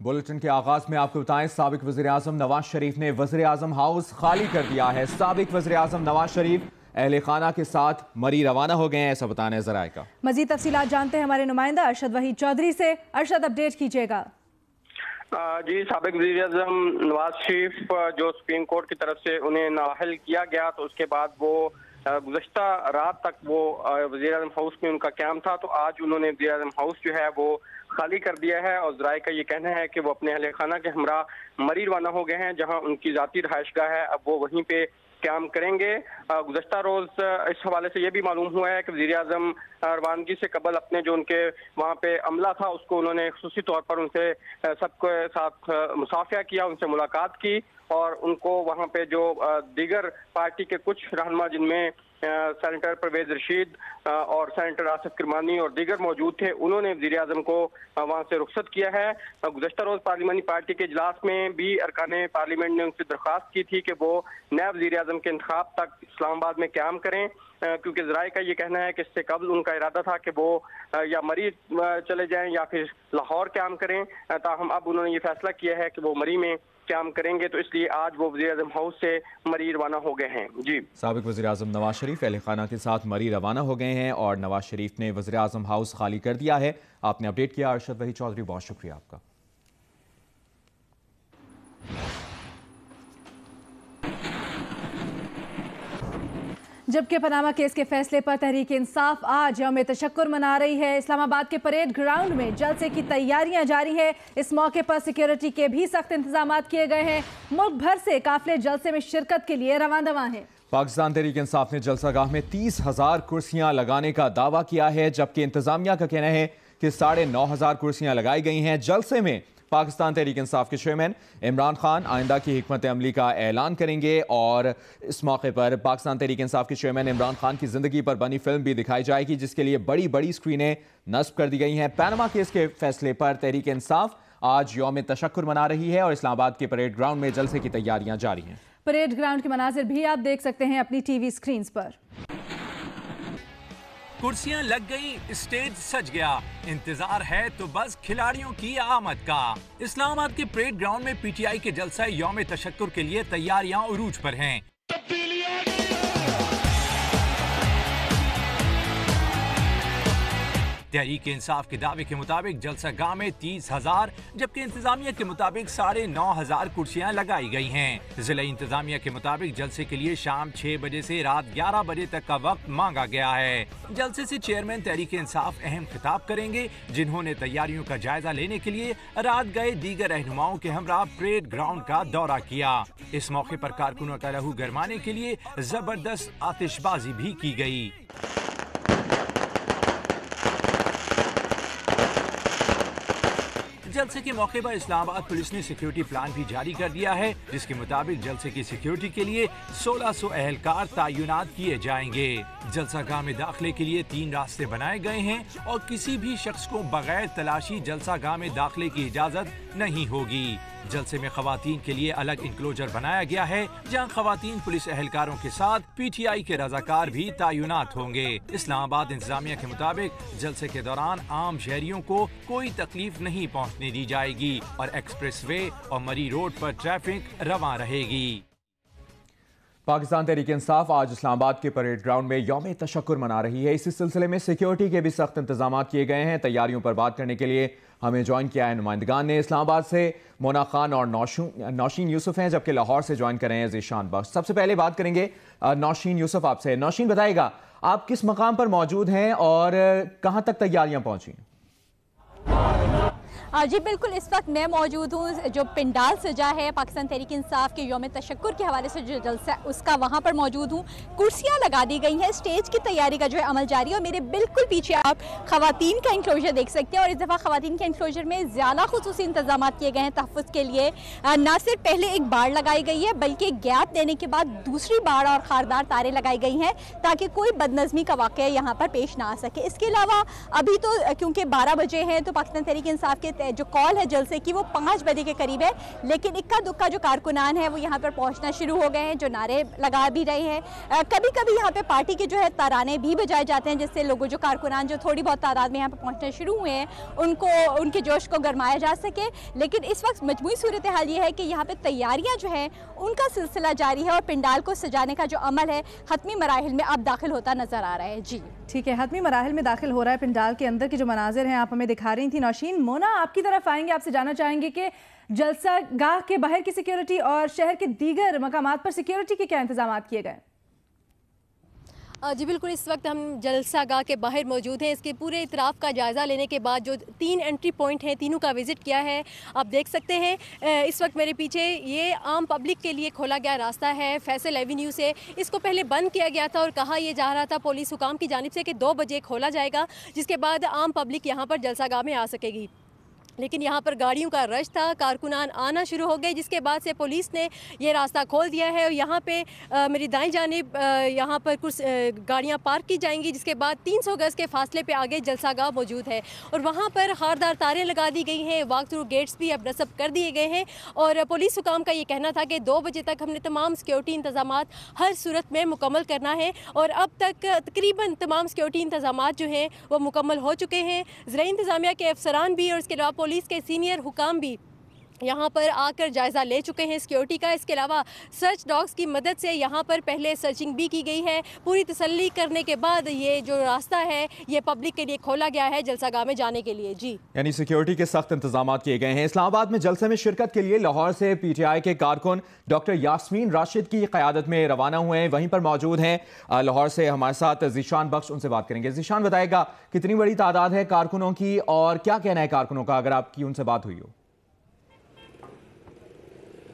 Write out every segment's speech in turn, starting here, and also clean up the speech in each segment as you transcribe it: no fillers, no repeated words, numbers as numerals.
Bulletin के आगाज में आपको बताएं, साबिक वज़ीर-ए-आज़म नवाज शरीफ ने वज़ीर-ए-आज़म हाउस खाली कर दिया है। साबिक वज़ीर-ए-आज़म नवाज शरीफ अहले खाना के साथ मरी रवाना हो गए हैं, ऐसा बताने ज़राए का। मजीद तफसीलात जानते हैं हमारे नुमाइंदा अरशद वहीद चौधरी से। अरशद, अपडेट कीजिएगा। जी, साबिक वज़ीर-ए-आज़म नवाज शरीफ जो सुप्रीम कोर्ट की तरफ से उन्हें नाअहल किया गया, तो उसके बाद वो गुज़श्ता रात तक वो वज़ीर-ए-आज़म हाउस में उनका क़याम था। तो आज उन्होंने वज़ीर-ए-आज़म हाउस जो है वो खाली कर दिया है और ज़राए का ये कहना है कि वो अपने अहले खाना के हमरा मरी रवाना हो गए हैं, जहाँ उनकी ज़ाती रहायशगाह है। अब वो वहीं पे क़याम करेंगे। गुज़श्ता रोज़ इस हवाले से ये भी मालूम हुआ है कि वज़ीर-ए-आज़म रवानगी से कबल अपने जो उनके वहाँ पे अमला था उसको उन्होंने खुसूसी तौर पर उनसे सबके साथ मुसाफिया किया, उनसे मुलाकात की और उनको वहाँ पे जो दीगर पार्टी के कुछ रहनुमा जिनमें सेनेटर परवेज रशीद और सेनेटर आसिफ किरमानी और दीगर मौजूद थे, उन्होंने वज़ीर-ए-आज़म को वहाँ से रुखसत किया है। गुज़श्ता रोज़ पार्लिमानी पार्टी के इजलास में भी अरकाने पार्लियामेंट ने उनसे दरख्वास्त की थी कि वो नए वज़ीर-ए-आज़म के इंतखाब तक इस्लामाबाद में क़याम करें, क्योंकि ज़राए का ये कहना है कि इससे कबल उनका इरादा था कि वो या मरी चले जाएं या फिर लाहौर क़याम करें। ताहम अब उन्होंने ये फैसला किया है कि वो मरी में क़याम करेंगे, तो इसलिए आज वो वज़ीर-ए-आज़म हाउस से मरी रवाना हो गए हैं। जी, साबिक वज़ीर-ए-आज़म नवाज शरीफ अहले खाना के साथ मरी रवाना हो गए हैं और नवाज शरीफ ने वज़ीर-ए-आज़म हाउस खाली कर दिया है। आपने अपडेट किया अरशद वहीद चौधरी, बहुत शुक्रिया आपका। जबकि पनामा केस के फैसले पर तहरीक इंसाफ आज यौम तशक्कुर मना रही है। इस्लामाबाद के परेड ग्राउंड में जलसे की तैयारियां जारी है। इस मौके पर सिक्योरिटी के भी सख्त इंतजाम किए गए हैं। मुल्क भर से काफिले जलसे में शिरकत के लिए रवाना हैं। पाकिस्तान तहरीक इंसाफ ने जलसागाह में 30,000 कुर्सियां लगाने का दावा किया है, जबकि इंतजामिया का कहना है कि 9,500 कुर्सियां लगाई गई हैं। जलसे में पाकिस्तान तहरीक इंसाफ के चेयरमैन इमरान खान आइंदा की हिकमत अमली का ऐलान करेंगे और इस मौके पर पाकिस्तान तहरीक इंसाफ के चेयरमैन इमरान खान की जिंदगी पर बनी फिल्म भी दिखाई जाएगी, जिसके लिए बड़ी बड़ी स्क्रीनें नस्ब कर दी गई हैं। पनामा केस के फैसले पर तहरीक इंसाफ आज यौम तशक्कुर मना रही है और इस्लामाबाद के परेड ग्राउंड में जलसे की तैयारियां जारी हैं। परेड ग्राउंड के मनाजिर भी आप देख सकते हैं अपनी टीवी स्क्रीन पर। कुर्सियां लग गई, स्टेज सज गया, इंतजार है तो बस खिलाड़ियों की आमद का। इस्लामाबाद के परेड ग्राउंड में पीटीआई के जलसा यौम तशक्कुर के लिए तैयारियां उरूज पर हैं। तहरीक इंसाफ के दावे के मुताबिक जलसा गाह में 30,000 जबकि इंतजामिया के मुताबिक 9,500 कुर्सियां लगाई गई हैं। जिला इंतजामिया के मुताबिक जलसे के लिए शाम 6 बजे से रात 11 बजे तक का वक्त मांगा गया है। जलसे से चेयरमैन तहरीक इंसाफ अहम खिताब करेंगे, जिन्होंने तैयारियों का जायजा लेने के लिए रात गए दीगर रहनुमाओं के हमरा परेड ग्राउंड का दौरा किया। इस मौके पर कारकुनों का लहू गरमाने के लिए जबरदस्त आतिशबाजी भी की गई। जलसे के मौके पर इस्लामाबाद पुलिस ने सिक्योरिटी प्लान भी जारी कर दिया है, जिसके मुताबिक जलसे की सिक्योरिटी के लिए 1600 अहलकार तैनात किए जाएंगे। जलसा गाह में दाखिले के लिए 3 रास्ते बनाए गए हैं और किसी भी शख्स को बगैर तलाशी जलसा गाह में दाखिले की इजाजत नहीं होगी। जलसे में खवातीन के लिए अलग इंक्लोजर बनाया गया है, जहां खवातीन पुलिस एहलकारों के साथ पीटीआई के रजाकार भी तैनात होंगे। इस्लामाबाद इंतजामिया के मुताबिक जलसे के दौरान आम शहरियों को कोई तकलीफ नहीं पहुंचने दी जाएगी और एक्सप्रेस वे और मरी रोड पर ट्रैफिक रवां रहेगी। पाकिस्तान तहरीक इंसाफ आज इस्लामाबाद के परेड ग्राउंड में यौम तशक्कुर मना रही है। इसी सिलसिले में सिक्योरिटी के भी सख्त इंतजाम किए गए हैं। तैयारियों पर बात करने के लिए हमें ज्वाइन किया है नुमाइंदगान ने। इस्लामाबाद से मोना खान और नौशीन यूसुफ हैं, जबकि लाहौर से ज्वाइन कर रहे हैं ज़ीशान बख्श। सबसे पहले बात करेंगे नौशीन यूसुफ आपसे। नौशीन, बताइएगा आप किस मकाम पर मौजूद हैं और कहाँ तक तैयारियाँ पहुँची? जी बिल्कुल, इस वक्त मैं मौजूद हूँ जो पिंडाल सजा है पाकिस्तान तहरीक इंसाफ के यौम तशक्कुर के हवाले से जो जलसा उसका, वहाँ पर मौजूद हूँ। कुर्सियाँ लगा दी गई हैं, स्टेज की तैयारी का जो है अमल जारी है और मेरे बिल्कुल पीछे आप खवातीन का इंक्लोजर देख सकते हैं और इस दफ़ा खवातीन के इंक्लोजर में ज़्यादा खुसूसी इंतजाम किए गए हैं तहफ़्फ़ुज़ के लिए। न सिर्फ पहले एक बाड़ लगाई गई है बल्कि गैप देने के बाद दूसरी बाड़ और खारदार तारें लगाई गई हैं ताकि कोई बदनज़मी का वाक़या यहाँ पर पेश ना आ सके। इसके अलावा अभी तो क्योंकि 12 बजे हैं तो पाकिस्तान तहरीक इंसाफ के जो कॉल है जलसे की वो 5 बजे के करीब है, लेकिन इक्का दुक्का जो कारकुनान है वो यहाँ पर पहुँचना शुरू हो गए हैं, जो नारे लगा भी रहे हैं। कभी कभी यहाँ पे पार्टी के जो है तराने भी बजाए जाते हैं, जिससे लोगों जो कारकुनान जो थोड़ी बहुत तादाद में यहाँ पर पहुँचने शुरू हुए हैं उनको उनके जोश को गरमाया जा सके। लेकिन इस वक्त मजमूई सूरत हाल ये है कि यहाँ पे तैयारियाँ जो हैं उनका सिलसिला जारी है और पंडाल को सजाने का जो अमल है हतमी मराहिल में अब दाखिल होता नजर आ रहा है। जी ठीक है, हतमी मराहिल में दाखिल हो रहा है। पंडाल के अंदर के जो मनाजिर हैं आप हमें दिखा रही थी। नौशीन, मोना आपकी तरफ आएंगे, आपसे जानना चाहेंगे कि जलसा गाह के बाहर की सिक्योरिटी और शहर के दीगर मकामात पर सिक्योरिटी के क्या इंतजाम किए गए? जी बिल्कुल, इस वक्त हम जलसा गाह के बाहर मौजूद हैं। इसके पूरे इतराफ़ का जायज़ा लेने के बाद जो 3 एंट्री पॉइंट हैं तीनों का विज़िट किया है। आप देख सकते हैं इस वक्त मेरे पीछे ये आम पब्लिक के लिए खोला गया रास्ता है फैसल एवेन्यू से। इसको पहले बंद किया गया था और कहा यह जा रहा था पुलिस हुकाम की जानिब से कि 2 बजे खोला जाएगा, जिसके बाद आम पब्लिक यहाँ पर जलसा गाह में आ सकेगी। लेकिन यहाँ पर गाड़ियों का रश था, कारकुनान आना शुरू हो गए, जिसके बाद से पुलिस ने ये रास्ता खोल दिया है। और यहाँ पे मेरी दाईं जानिब यहाँ पर कुछ गाड़ियाँ पार्क की जाएंगी, जिसके बाद 300 गज़ के फासले पे आगे जलसा गाह मौजूद है और वहाँ पर खारदार तारें लगा दी गई हैं। वॉक थ्रू गेट्स भी अब नस्ब कर दिए गए हैं और पुलिस हुकाम का ये कहना था कि 2 बजे तक हमने तमाम सिक्योरिटी इंतजामात हर सूरत में मुकम्मल करना है और अब तक तकरीबन तमाम सिक्योरिटी इंतजामात जो हैं वो मुकम्मल हो चुके हैं। ज़राई इंतज़ामिया के अफसरान भी और इसके अलावा पुलिस के सीनियर हुकाम भी यहाँ पर आकर जायज़ा ले चुके हैं सिक्योरिटी का। इसके अलावा सर्च डॉग्स की मदद से यहाँ पर पहले सर्चिंग भी की गई है। पूरी तसल्ली करने के बाद ये जो रास्ता है ये पब्लिक के लिए खोला गया है जलसा गाह में जाने के लिए। जी, यानी सिक्योरिटी के सख्त इंतजाम किए गए हैं। इस्लामाबाद में जलसे में शिरकत के लिए लाहौर से PTI के कारकुन डॉक्टर यास्मीन राशिद की क़यादत में रवाना हुए हैं। वहीं पर मौजूद हैं लाहौर से हमारे साथ ज़ीशान बख्श, उनसे बात करेंगे। ज़ीशान, बताएगा कितनी बड़ी तादाद है कारकुनों की और क्या कहना है कारकुनों का, अगर आपकी उनसे बात हुई हो?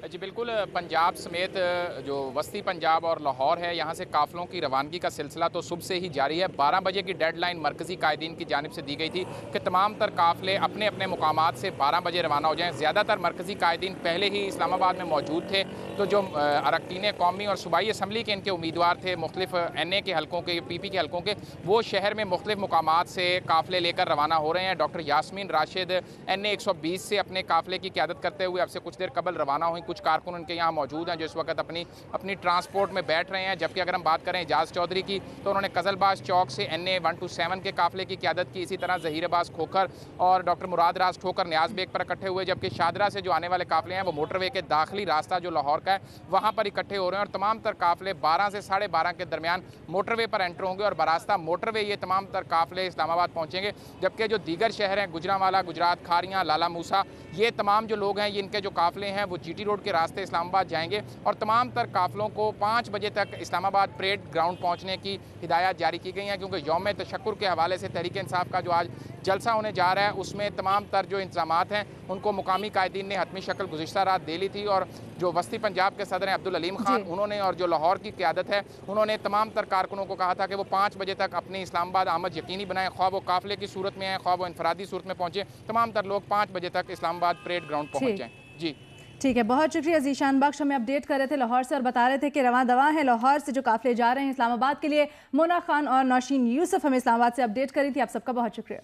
जी बिल्कुल, पंजाब समेत जो वस्ती पंजाब और लाहौर है यहाँ से काफ़िलों की रवानगी का सिलसिला तो सुबह से ही जारी है। 12 बजे की डेडलाइन मरकज़ी कायदीन की जानिब से दी गई थी कि तमाम तर काफ़िले अपने अपने मुकामात से 12 बजे रवाना हो जाएँ। ज़्यादातर मरकज़ी कायदीन पहले ही इस्लामाबाद में मौजूद थे, तो जो अरकान कौमी और सूबाई असम्बली के इनके उम्मीदवार थे मुख्तलिफ NA के हलकों के, PP के हलकों के, वो शहर में मुख्तलिफ मुकामात से काफ़िले लेकर रवाना हो रहे हैं। डॉक्टर यास्मीन राशिद NA 120 से अपने काफ़िले की क़यादत करते हुए अब से कुछ देर कबल रवाना हुई। कुछ कारकुन उनके यहाँ मौजूद हैं जो इस वक्त अपनी ट्रांसपोर्ट में बैठ रहे हैं। जबकि अगर हम बात करें एजाज चौधरी की तो उन्होंने कजलबाज चौक से NA 127 के काफिले की क़यादत की। इसी तरह ज़हीराबाद खोखर और डॉक्टर मुराद राज ठोकर न्याज बेग पर इकट्ठे हुए, जबकि शादरा से जो आने वाले काफिले हैं वो मोटरवे के दाखिली रास्ता जो लाहौर का है वहाँ पर इकट्ठे हो रहे हैं और तमाम तर काफिले 12 से 12:30 के दरमियान मोटरवे पर एंटर होंगे और बरास्ता मोटरवे ये तमाम तर काफिले इस्लामाबाद पहुँचेंगे। जबकि जो दीगर शहर हैं गुजरांवाला, गुजरात, खारियाँ, लाला मूसा, ये तमाम जो लोग हैं इनके जो काफिले हैं वो GT रोड के रास्ते इस्लामाबाद जाएंगे और तमाम तर काफिलों को 5 बजे तक इस्लामाबाद परेड ग्राउंड पहुंचने की हिदायत जारी की गई हैं, क्योंकि यौम तशक्कुर के हवाले से तहरीक इंसाफ का जो आज जलसा होने जा रहा है उसमें तमाम तर जो इंतजामात हैं उनको मुकामी कायदीन ने हतमी शक्ल गुज़िश्ता रात दे ली थी। और जो वस्ती पंजाब के सदर हैं अब्दुल अलीम खान, उन्होंने और जो लाहौर की क़यादत है उन्होंने तमाम तर कारकुनों को कहा था कि वो 5 बजे तक अपनी इस्लामाबाद आमद यकीनी बनाएं, ख्वाह वो काफिले की सूरत में आए, ख्वाह वो इनफरादी सूरत में पहुँचे। तमाम तर लोग 5 बजे तक इस्लामाबाद परेड ग्राउंड पहुँच जाएँ। जी ठीक है, बहुत शुक्रिया ज़ीशान बख्श, हमें अपडेट कर रहे थे लाहौर से और बता रहे थे कि रवां दवा है लाहौर से जो काफिले जा रहे हैं इस्लामाबाद के लिए। मोना खान और नौशीन यूसुफ हमें इस्लामाबाद से अपडेट करी थी। आप सबका बहुत शुक्रिया।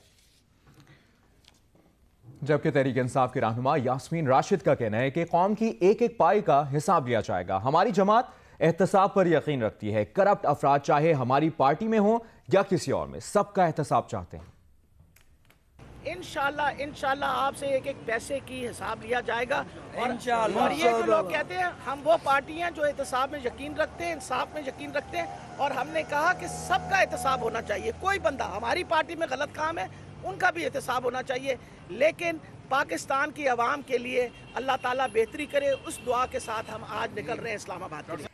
जबकि तहरीक इंसाफ की रहनुमा यास्मीन राशिद का कहना है कि कौम की एक एक पाई का हिसाब लिया जाएगा। हमारी जमात एहतसाब पर यकीन रखती है। करप्ट अफराद चाहे हमारी पार्टी में हो या किसी और में, सबका एहतसाब चाहते हैं। इंशाल्लाह आपसे एक एक पैसे की हिसाब लिया जाएगा। और ये जो लोग कहते हैं हम वो पार्टी हैं जो एहतसाब में यकीन रखते हैं, इंसाफ में यकीन रखते हैं, और हमने कहा कि सबका एहतसाब होना चाहिए। कोई बंदा हमारी पार्टी में गलत काम है उनका भी एहतसाब होना चाहिए, लेकिन पाकिस्तान की आवाम के लिए अल्लाह ताला बेहतरी करे, उस दुआ के साथ हम आज निकल रहे हैं इस्लामाबाद के लिए।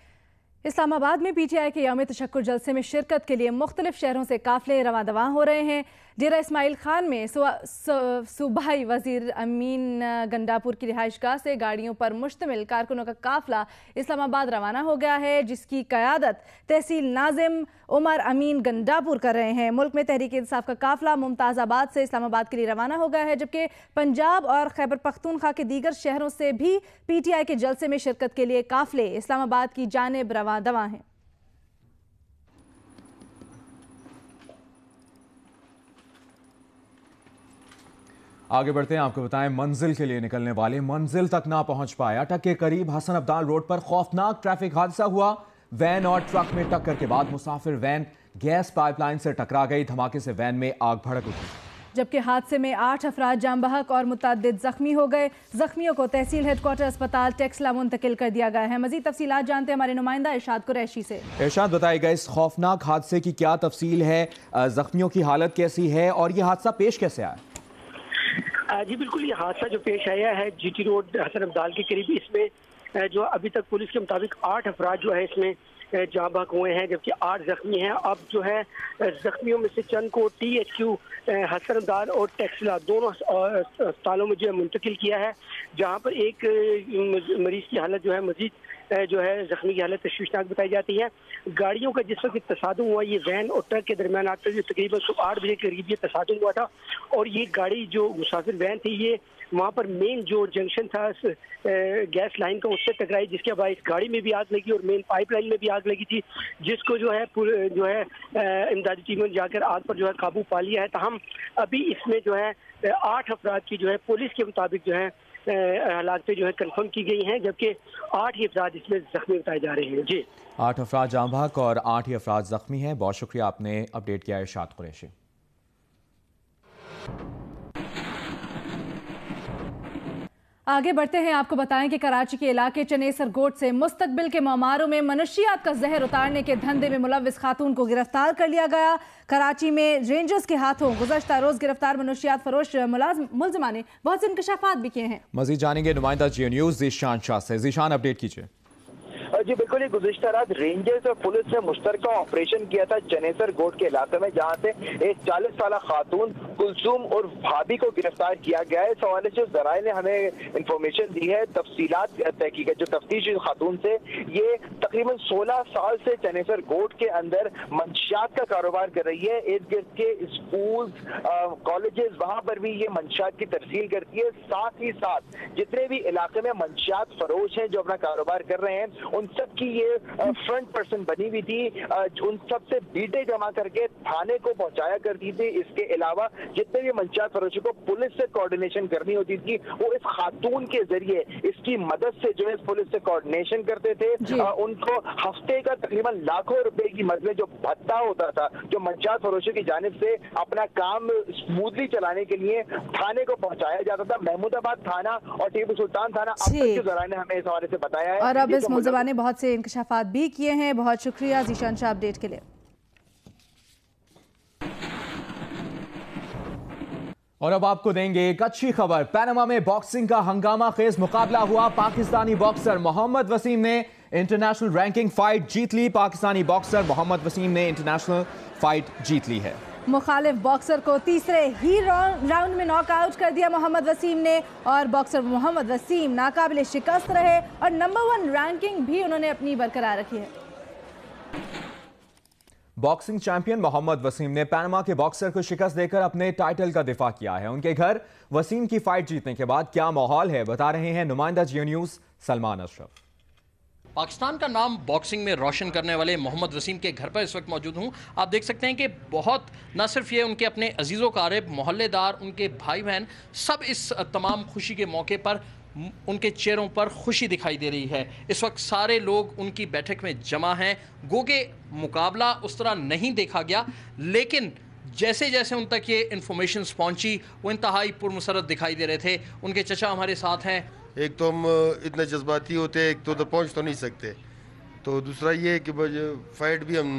इस्लामाबाद में PTI के यौम तशक्कुर जलसे में शिरकत के लिए मुख्तलिफ शहरों से काफिले रवां दवा हो रहे हैं। डेरा इस्माइल खान में सूबाई वजीर अमीन गंडापुर की रिहाइशगाह से गाड़ियों पर मुश्तमिल कारकुनों का काफिला इस्लामाबाद रवाना हो गया है, जिसकी क़यादत तहसील नाजिम उमर अमीन गंडापुर कर रहे हैं। मुल्क में तहरीक इंसाफ का काफिला मुमताज़ाबाद से इस्लामाबाद के लिए रवाना हो गया है, जबकि पंजाब और खैबर पख्तूनख्वा के दीगर शहरों से भी PTI के जलसे में शिरकत के लिए काफिले इस्लामाबाद की जानिब रवां दवा हैं। आगे बढ़ते हैं, आपको बताएं मंजिल के लिए निकलने वाले मंजिल तक ना पहुंच पाए। अटक के करीब हसन अब्दाल रोड पर खौफनाक ट्रैफिक हादसा हुआ। वैन और ट्रक में टक्कर के बाद मुसाफिर वैन गैस पाइपलाइन से टकरा गई। धमाके से वैन में आग भड़क उठी, जबकि हादसे में 8 अफराद जाम बहक और मुतअद्दिद जख्मी हो गए। जख्मियों को तहसील हेडक्वार्टर अस्पताल टेक्सला मुंतकिल कर दिया गया है। मजीद तफसीलात जानते हैं हमारे नुमाइंदा इरशाद कुरैशी से। इरशाद, बताइएगा इस खौफनाक हादसे की क्या तफसील है, जख्मियों की हालत कैसी है और ये हादसा पेश कैसे आया? जी बिल्कुल, ये हादसा जो पेश आया है जीटी रोड हसन अब्दाल के करीब, इसमें जो अभी तक पुलिस के मुताबिक 8 अफराद जो है इसमें जाँ बहक हुए हैं, जबकि 8 जख्मी हैं। अब जो है जख्मियों में से चंद को THQ हसन अब्दाल और टेक्सला दोनों अस्पतालों में जो है मुंतकिल किया है, जहां पर एक मरीज की हालत जो है मजीद जो है जख्मी की हालत तशवीशनाक बताई जाती है। गाड़ियों का जिस वक्त तसादुम हुआ, ये वैन और ट्रक के दरमियान आता है, तकरीबन सुबह 8 बजे के करीब ये तसादुम हुआ था। और ये गाड़ी जो मुसाफिर वैन थी, ये वहाँ पर मेन जो जंक्शन था गैस लाइन का, उससे टकराई, जिसके बाद इस गाड़ी में भी आग लगी और मेन पाइपलाइन में भी आग लगी थी, जिसको जो है इमदादी टीमों ने जाकर आग पर जो है काबू पा लिया है। तहम अभी इसमें जो है 8 अफराद की जो है पुलिस के मुताबिक जो है हालात जो है कंफर्म की गई हैं, जबकि 8 ही अफराद इसमें जख्मी बताए जा रहे हैं। जी 8 अफराद जाम बहक और 8 ही अफराद जख्मी हैं। बहुत शुक्रिया, आपने अपडेट किया इरशाद कुरैशी। आगे बढ़ते हैं, आपको बताएं कि कराची के इलाके चनेसर गोट से मुस्तकबिल के मामारों में मनशियात का जहर उतारने के धंधे में मुलव्विस खातून को गिरफ्तार कर लिया गया। कराची में रेंजर्स के हाथों गुज़श्ता रोज गिरफ्तार मनशियात फरोश मुलजिमा ने बहुत से इंकशाफात भी किए हैं। मजीद जानेंगे नुमाइंदा जियो न्यूज़ ज़ीशान शाह से। ज़ीशान, अपडेट कीजिए। जी बिल्कुल, गुज़िश्ता रात रेंजर्स और पुलिस ने मुश्तरका ऑपरेशन किया था चनेसर गोट के इलाके में, जहां से एक 40 साल खातून कुलसूम और भाभी को गिरफ्तार किया गया है। इस हवाले से जराए ने हमें इंफॉर्मेशन दी है, तफसीलात तहकीकत जो तफ्तीश खातून से, ये तकरीबन 16 साल से चनेसर गोट के अंदर मंशियात का कारोबार कर रही है। इर्द गिर्द के स्कूल कॉलेजेस, वहां पर भी ये मंशियात की तरसील करती है। साथ ही साथ जितने भी इलाके में मंशियात फरोश हैं जो अपना कारोबार कर रहे हैं, उन सब की ये फ्रंट पर्सन बनी हुई थी। उन सब से बीटे जमा करके थाने को पहुंचाया करती थी। इसके अलावा जितने भी मंशियात फरोशी को पुलिस से कोऑर्डिनेशन करनी होती थी, वो इस खातून के जरिए इसकी मदद से जो है पुलिस से कोऑर्डिनेशन करते थे। उनको हफ्ते का तकरीबन लाखों रुपए की मद में जो भत्ता होता था, जो मंशियात फरोशी की जानिब से अपना काम स्मूथली चलाने के लिए थाने को पहुंचाया जाता था। महमूदाबाद थाना और टीपू सुल्तान थाना अब तक के जराए ने हमें इस हवाले से बताया है। और अब इस मुलजिमा ने बहुत से इंकशाफात भी किए हैं। बहुत शुक्रिया ज़ीशान शाह अपडेट के लिए। और अब आपको देंगे एक अच्छी खबर। पनामा में बॉक्सिंग का हंगामा खेज मुकाबला हुआ। पाकिस्तानी बॉक्सर मोहम्मद वसीम ने इंटरनेशनल रैंकिंग फाइट जीत ली। पाकिस्तानी बॉक्सर मोहम्मद वसीम ने इंटरनेशनल फाइट जीत ली है। मुखालिफ बॉक्सर को तीसरे ही राउंड में नॉकआउट कर दिया मोहम्मद वसीम ने, और बॉक्सर मोहम्मद वसीम नाकाबिले शिकस्त रहे और नंबर 1 रैंकिंग भी उन्होंने अपनी बरकरार रखी है। बॉक्सिंग चैंपियन मोहम्मद वसीम ने पनामा के बॉक्सर को शिकस्त देकर अपने टाइटल का दिफा किया है। उनके घर वसीम की फाइट जीतने के बाद क्या माहौल है, बता रहे हैं नुमाइंदा जियो न्यूज़ सलमान अशरफ। पाकिस्तान का नाम बॉक्सिंग में रोशन करने वाले मोहम्मद वसीम के घर पर इस वक्त मौजूद हूँ। आप देख सकते हैं कि बहुत न सिर्फ ये उनके अपने अजीज़ो क़ारिब, मोहल्लेदार, उनके भाई बहन, सब इस तमाम खुशी के मौके पर उनके चेहरों पर खुशी दिखाई दे रही है। इस वक्त सारे लोग उनकी बैठक में जमा हैं। गोगे मुकाबला उस तरह नहीं देखा गया, लेकिन जैसे जैसे उन तक ये इन्फॉर्मेशन पहुँची वो इंतहाई पुरमसरत दिखाई दे रहे थे। उनके चचा हमारे साथ हैं। एक तो हम इतने जज्बाती होते हैं, एक तो पहुंच तो नहीं सकते, तो दूसरा ये है कि फाइट भी हम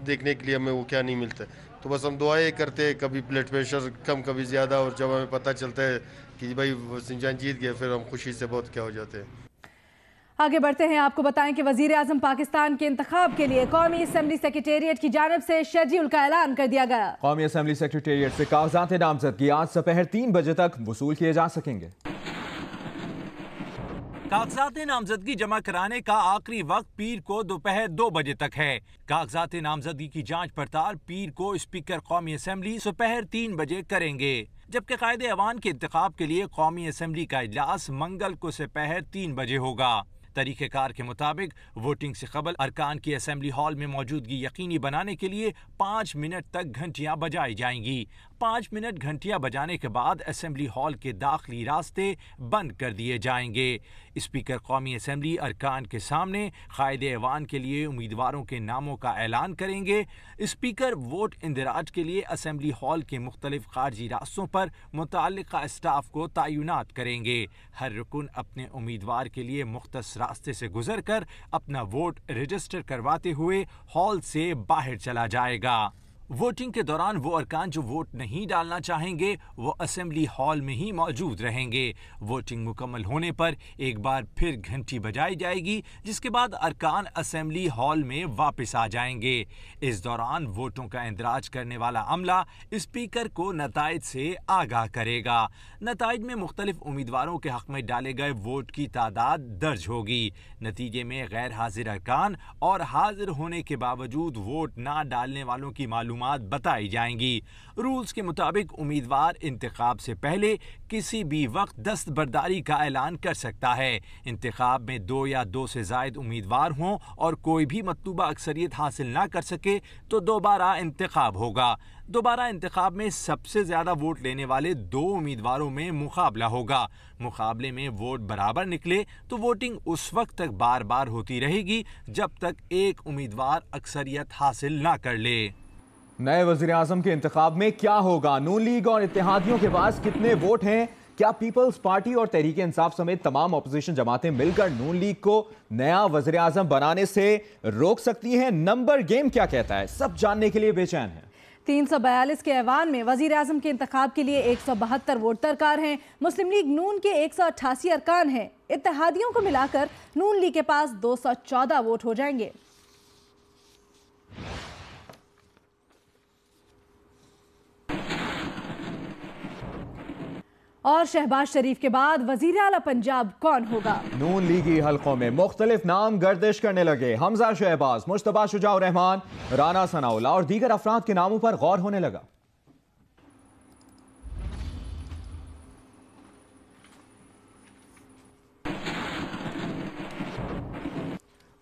देखने के लिए हमें वो क्या नहीं मिलता, तो बस हम दुआएं करते हैं, कभी ब्लड प्रेशर कम कभी ज़्यादा, और जब हमें पता चलता है कि भाई वसीम जान जीत गए, फिर हम खुशी से बहुत क्या हो जाते हैं। आगे बढ़ते हैं, आपको बताएं कि वजीर आजम पाकिस्तान के इंतखाब के लिए कौमी असम्बली सेक्रेटेरिएट की जानिब से शेड्यूल का ऐलान कर दिया गया। कौमी असम्बली सेक्रेटेरिएट से कागजात नामजदगी आज दोपहर 3 बजे तक वसूल किए जा सकेंगे। कागजात नामजदगी जमा कराने का आखिरी वक्त पीर को दोपहर 2 बजे तक है। कागजात नामजदगी की जांच पड़ताल पीर को स्पीकर कौमी असम्बली दोपहर 3 बजे करेंगे, जबकि कायदे अवान के इंतखाब के लिए कौमी असम्बली का इजलास मंगल को दोपहर 3 बजे होगा। तरीक़ेकार के मुताबिक वोटिंग से कबल अरकान की असेंबली हॉल में मौजूदगी यकीनी बनाने के लिए 5 मिनट तक घंटियां बजाई जाएंगी। 5 मिनट घंटियां बजाने के बाद असेंबली हॉल के दाखिली रास्ते बंद कर दिए जाएंगे। स्पीकर कौमी असेंबली अरकान के सामने कायदे ऐवान के लिए उम्मीदवारों के नामों का ऐलान करेंगे। स्पीकर वोट इंदराज के लिए असेंबली हॉल के मुख्तलिफ खारजी रास्तों पर मुतल्लिका स्टाफ को तैनात करेंगे। हर रुकन अपने उम्मीदवार के लिए मुख्तस रास्ते से गुजर कर अपना वोट रजिस्टर करवाते हुए हॉल से बाहर चला जाएगा। वोटिंग के दौरान वो अरकान जो वोट नहीं डालना चाहेंगे वो असेंबली हॉल में ही मौजूद रहेंगे। वोटिंग मुकम्मल होने पर एक बार फिर घंटी बजाई जाएगी, जिसके बाद अरकान असेंबली हॉल में वापस आ जाएंगे। इस दौरान वोटों का इंदराज करने वाला अमला स्पीकर को नताइज से आगाह करेगा। नताइज में मुख्तलिफ उम्मीदवारों के हक में डाले गए वोट की तादाद दर्ज होगी। नतीजे में गैर हाजिर अरकान और हाजिर होने के बावजूद वोट ना डालने वालों की मालूमात बताई जाएंगी। रूल्स के मुताबिक उम्मीदवार इंतखाब से पहले किसी भी वक्त दस्तबरदारी का ऐलान कर सकता है। इंतखाब में 2 या 2 से ज़ायद उम्मीदवार हों और कोई भी मतलूबा अक्सरियत हासिल ना कर सके तो दोबारा इंतखाब होगा। दोबारा इंतखाब में सबसे ज़्यादा वोट लेने वाले 2 उम्मीदवारों में मुकाबला होगा। मुकाबले में वोट बराबर निकले तो वोटिंग उस वक्त तक बार बार होती रहेगी जब तक एक उम्मीदवार अक्सरियत हासिल ना कर ले। नए वज़ीर आज़म के इंतखाब में क्या होगा? नून लीग और इत्तेहादियों के पास कितने वोट हैं? क्या पीपल्स पार्टी और तहरीक इंसाफ समेत तमाम अपोजिशन जमातें मिलकर नून लीग को नया वज़ीर आज़म बनाने से रोक सकती हैं? नंबर गेम क्या कहता है, सब जानने के लिए बेचैन है। 342 के ऐवान में वज़ीर आज़म के इंतखाब के लिए 172 वोट दरकार हैं। मुस्लिम लीग नून के 188 अरकान हैं। इत्तेहादियों को मिलाकर नून लीग के पास 214 वोट हो जाएंगे। और शहबाज शरीफ के बाद वजीर आला पंजाब कौन होगा? नून लीगी हलकों में मुख्तलिफ नाम गर्दिश करने लगे। हमजा शहबाज, मुश्तबा शुजाउर रहमान, राना सनाउल्लाह और दीगर अफराद के नामों पर गौर होने लगा।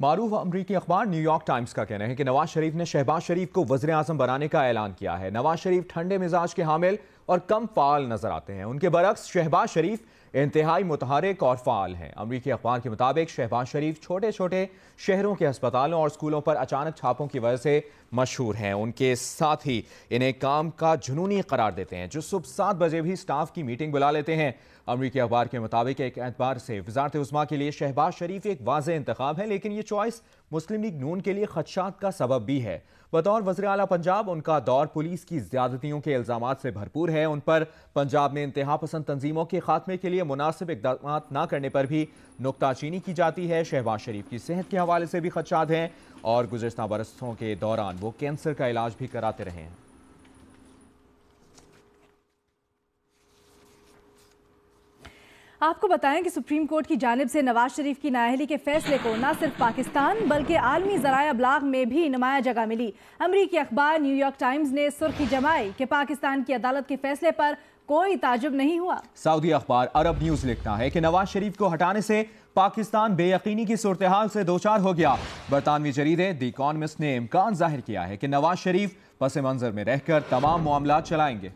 मारूफ अमरीकी अखबार न्यूयॉर्क टाइम्स का कहना है कि नवाज शरीफ ने शहबाज शरीफ को वज़ीर आज़म बनाने का ऐलान किया है। नवाज शरीफ ठंडे मिजाज के हामिल और कम फाल नजर आते हैं। उनके बरक्स शहबाज शरीफ इंतहाई मुतहरिक और फाल हैं। अमरीकी अखबार के मुताबिक शहबाज शरीफ छोटे छोटे शहरों के अस्पतालों और स्कूलों पर अचानक छापों की वजह से मशहूर हैं। उनके साथ ही इन्हें काम का जुनूनी करार देते हैं, जो सुबह 7 बजे भी स्टाफ की मीटिंग बुला लेते हैं। अमरीकी अखबार के मुताबिक एक एतबार से वज़ारत उज़्मा के लिए शहबाज शरीफ एक वाज़ेह इंतखाब है, लेकिन ये चॉइस मुस्लिम लीग नून के लिए खदशात का सबब भी है। बतौर वज़ीर आला पंजाब उनका दौर पुलिस की ज़्यादतियों के इल्ज़ामात से भरपूर है। उन पर पंजाब में इंतहा पसंद तंजीमों के खात्मे के लिए मुनासिब इक़दाम न करने पर भी नुक्ताचीनी की जाती है। शहबाज शरीफ की सेहत के हवाले से भी खदशात हैं और गुज़िश्ता बरसों के दौरान वो कैंसर का इलाज भी कराते रहे हैं। आपको बताएं कि सुप्रीम कोर्ट की जानिब से नवाज शरीफ की नाअहली के फैसले को न सिर्फ पाकिस्तान बल्कि आलमी ज़राया अबलाग में भी नुमाया जगह मिली। अमरीकी अखबार न्यूयॉर्क टाइम्स ने सुर्खी जमाई कि पाकिस्तान की अदालत के फैसले पर कोई ताजुब नहीं हुआ। सऊदी अखबार अरब न्यूज लिखता है कि नवाज शरीफ को हटाने से पाकिस्तान बेयकीनी की सूरत हाल से दो चार हो गया। बरतानवी जरीदे द इकॉनमिस्ट ने इम्कान जाहिर किया है कि नवाज शरीफ पस मंजर में रहकर तमाम मामलात चलाएंगे।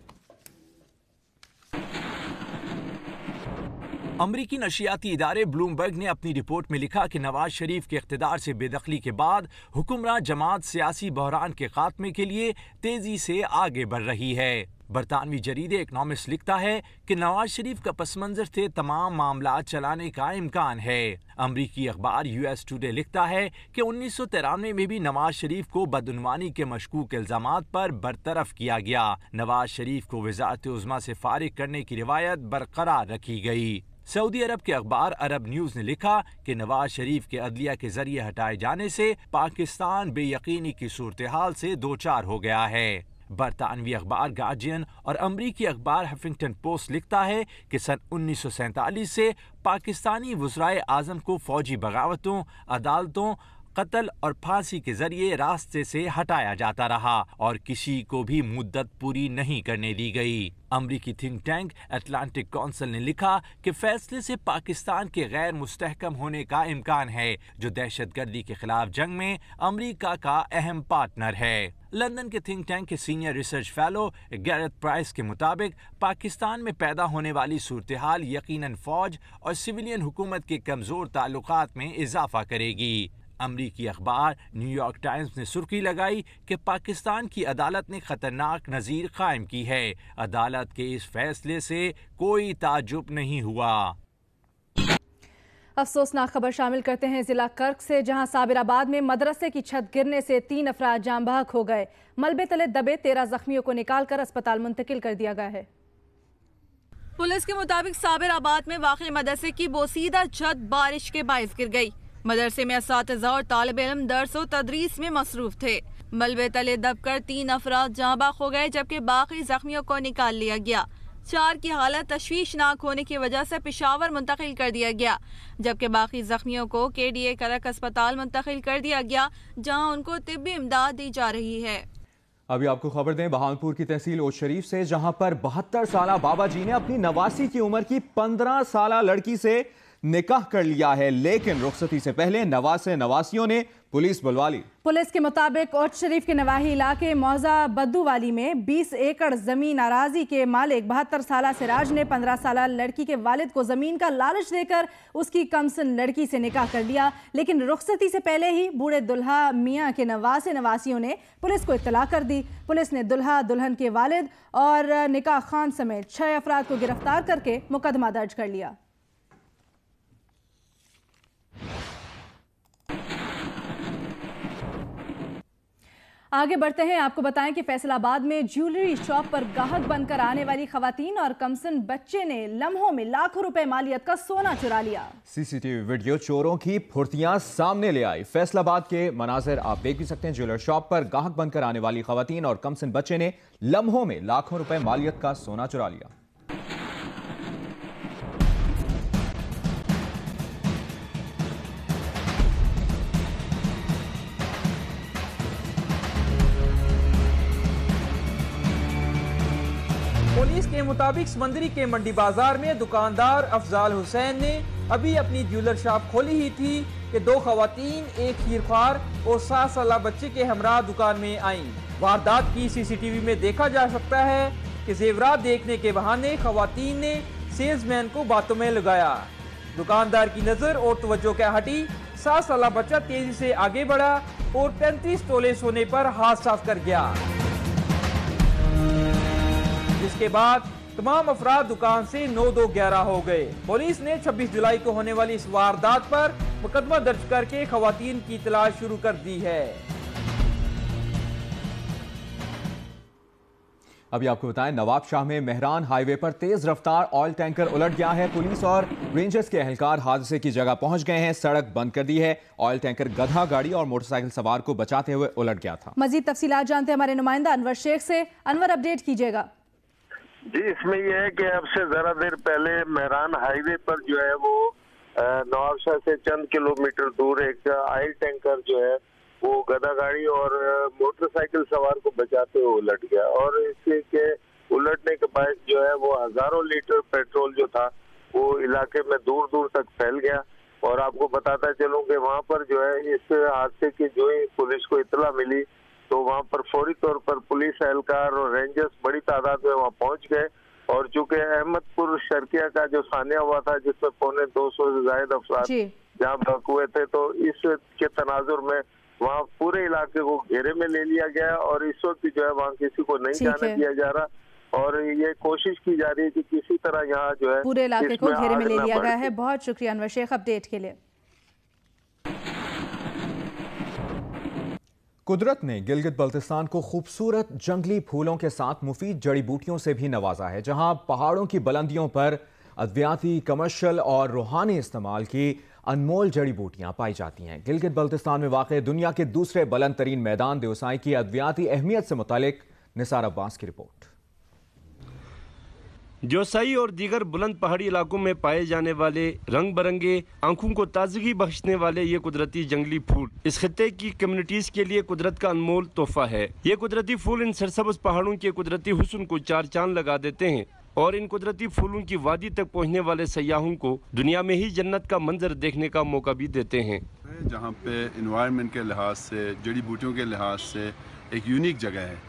अमरीकी नशियाती इदारे ब्लूमबर्ग ने अपनी रिपोर्ट में लिखा कि नवाज शरीफ के इख्तिदार से बेदखली के बाद हुक्मरान जमात सियासी बहरान के खात्मे के लिए तेजी से आगे बढ़ रही है। बरतानवी जरीदे इकनॉमिस्ट लिखता है कि नवाज शरीफ का पस मंजर से तमाम मामला चलाने का इम्कान है। अमरीकी अखबार यूएस टुडे लिखता है कि 1993 में भी नवाज शरीफ को बदउनवानी के मशकूक इल्जामात पर बरतरफ किया गया। नवाज शरीफ को वज़ारत उज़्मा से फारिग करने की रिवायत बरकरार रखी गई। सऊदी अरब के अखबार अरब न्यूज ने लिखा कि नवाज शरीफ के अदलिया के जरिए हटाए जाने से पाकिस्तान बेयकीनी की सूरत हाल से दो चार हो गया है। बरतानवी अखबार गार्जियन और अमरीकी अखबार हफिंगटन पोस्ट लिखता है कि सन 1947 से पाकिस्तानी वज़राए आज़म को फौजी बगावतों, अदालतों कत्ल और फांसी के जरिए रास्ते से हटाया जाता रहा और किसी को भी मुद्दत पूरी नहीं करने दी गई। अमरीकी थिंक टैंक अटलांटिक काउंसिल ने लिखा कि फैसले से पाकिस्तान के गैर मुस्तहकम होने का इम्कान है, जो दहशतगर्दी के खिलाफ जंग में अमरीका का अहम पार्टनर है। लंदन के थिंक टैंक के senior research fellow Gareth price के मुताबिक पाकिस्तान में पैदा होने वाली सूरत हाल यकीनन फौज और सिविलियन हुकूमत के कमजोर ताल्लुकात में इजाफा करेगी। अमरीकी अखबार न्यूयॉर्क टाइम्स ने सुर्खी लगाई कि पाकिस्तान की अदालत ने खतरनाक नज़ीर कायम की है। अदालत के इस फैसले से कोई ताज्जुब नहीं हुआ। अफसोसनाक खबर शामिल करते हैं जिला कर्क से, जहां साबिराबाद में मदरसे की छत गिरने से 3 अफराद जान बहक हो गए। मलबे तले दबे 13 जख्मियों को निकालकर अस्पताल मुंतकिल कर दिया गया है। पुलिस के मुताबिक साबिराबाद में वाक़ई मदरसे की बोसीदा छत बारिश के बायस गिर गई। मदरसे में असातिज़ा और तालिब इल्म दर्स और तदरीस में मसरूफ थे। मलबे तले दबकर 3 अफराद जान बहक हो गए, जबकि बाकी जख्मियों को निकाल लिया गया। 4 की हालत तशवीशनाक होने की वजह से पेशावर मुंतकिल कर दिया गया, जबकि बाकी जख्मियों को KDA करक अस्पताल मुंतकिल कर दिया गया, जहां उनको तिब्बी इमदाद दी जा रही है। अभी आपको खबर दें बहावलपुर की तहसील ओज शरीफ से, जहां पर 72 साला बाबा जी ने अपनी 89 की उम्र की 15 साला लड़की से निकाह कर लिया है, लेकिन रुखसती से पहले नवासियों ने पुलिस बुलवा ली। पुलिस के मुताबिक ओज शरीफ के नवाही इलाके मौजा बद्दूवाली में 20 एकड़ जमीन अराजी के मालिक 72 साला सिराज ने 15 साला लड़की के वालिद को जमीन का लालच देकर उसकी कमसन लड़की से निकाह कर लिया, लेकिन रुखसती से पहले ही बूढ़े दुल्हा मियां के नवासियों ने पुलिस को इत्तला कर दी। पुलिस ने दुल्हा दुल्हन के वालिद और निकाह खान समेत 6 अफराद को गिरफ्तार करके मुकदमा दर्ज कर लिया। आगे बढ़ते हैं, आपको बताएं कि फैसलाबाद में ज्वेलरी शॉप पर गाहक बनकर आने वाली खवातीन और कमसन बच्चे ने लम्हों में लाखों रुपए मालियत का सोना चुरा लिया। सीसीटीवी वीडियो चोरों की फुर्तियां सामने ले आई। फैसलाबाद के मनाजिर आप देख भी सकते हैं। ज्वेलर शॉप पर गाहक बनकर आने वाली खवातीन और कमसन बच्चे ने लम्हों में लाखों रुपए मालियत का सोना चुरा लिया। पुलिस के मुताबिक समंदरी के मंडी बाजार में दुकानदार अफजाल हुसैन ने अभी अपनी ज्वेलर शॉप खोली ही थी कि 2 खवातीन, एक खीरख्वार और 7 साला बच्चे के हमरा दुकान में आईं। वारदात की सीसीटीवी में देखा जा सकता है कि जेवरात देखने के बहाने खवातीन ने सेल्समैन को बातों में लगाया। दुकानदार की नजर और तवज्जो क्या हटी, 7 साला बच्चा तेजी से आगे बढ़ा और 35 तोले सोने पर हाथ साफ कर गया। इसके बाद तमाम अफराद दुकान से 9-2-11 हो गए। पुलिस ने 26 जुलाई को होने वाली इस वारदात पर मुकदमा दर्ज करके खवातीन की तलाश शुरू कर दी है। अभी आपको बताएं, नवाब शाह में मेहरान हाईवे पर तेज रफ्तार ऑयल टैंकर उलट गया है। पुलिस और रेंजर्स के अहलकार हादसे की जगह पहुंच गए हैं। सड़क बंद कर दी है। ऑयल टैंकर गधा गाड़ी और मोटरसाइकिल सवार को बचाते हुए उलट गया था। मजीद तफसीलात जानते हैं हमारे नुमाइंदा अनवर शेख से। अनवर, अपडेट कीजिएगा। जी, इसमें यह है कि अब से जरा देर पहले मेहरान हाईवे पर जो है वो नवाबशाह से चंद किलोमीटर दूर एक ऑयल टैंकर जो है वो गधा गाड़ी और मोटरसाइकिल सवार को बचाते हुए उलट गया, और इसके उलटने के बाद जो है वो हजारों लीटर पेट्रोल जो था वो इलाके में दूर दूर तक फैल गया। और आपको बताता चलूं कि वहाँ पर जो है इस हादसे की जो ही पुलिस को इतला मिली तो वहाँ पर फौरी तौर पर पुलिस एहलकार और रेंजर्स बड़ी तादाद में वहाँ पहुँच गए। और चूंकि अहमदपुर शर्किया का जो सानिया हुआ था जिसमें 250 से ज्यादा अफराद जहाँ भड़क हुए थे, तो इस के तनाजुर में वहाँ पूरे इलाके को घेरे में ले लिया गया और इस वक्त जो है वहाँ किसी को नहीं जाने दिया जा रहा और ये कोशिश की जा रही है कि किसी तरह यहाँ जो है पूरे इलाके को घेरे में ले लिया गया है। बहुत शुक्रिया अनवर शेख अपडेट के लिए। कुदरत ने गिलगित बल्तिस्तान को खूबसूरत जंगली फूलों के साथ मुफीद जड़ी बूटियों से भी नवाजा है, जहां पहाड़ों की बुलंदियों पर अद्वियाती, कमर्शियल और रूहानी इस्तेमाल की अनमोल जड़ी बूटियां पाई जाती हैं। गिलगित बल्तिस्तान में वाक़ दुनिया के दूसरे बुलंद तरीन मैदान देवसाई की अद्वियाती अहमियत से मुतालिक निसार अब्बास की रिपोर्ट। जोसाई और दीगर बुलंद पहाड़ी इलाकों में पाए जाने वाले रंग बिरंगे आंखों को ताजगी बख्शने वाले ये कुदरती जंगली फूल इस खित्ते की कम्युनिटीज के लिए कुदरत का अनमोल तोहफा है। ये कुदरती फूल इन सरसब्ज पहाड़ों के कुदरती हुस्न को चार चांद लगा देते हैं और इन कुदरती फूलों की वादी तक पहुंचने वाले सयाहों को दुनिया में ही जन्नत का मंजर देखने का मौका भी देते हैं। जहाँ पे इन्वायरमेंट के लिहाज से, जड़ी बूटियों के लिहाज से एक यूनिक जगह है,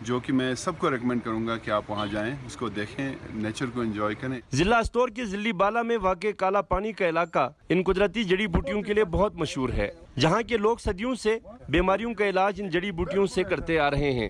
जो कि मैं सबको रेकमेंड करूंगा कि आप वहां जाएं, उसको देखें, नेचर को एंजॉय करें। जिला अस्तौर के जिली बाला में वाक़ काला पानी का इलाका इन कुदरती जड़ी बूटियों के लिए बहुत मशहूर है, जहां के लोग सदियों से बीमारियों का इलाज इन जड़ी बूटियों से करते आ रहे हैं।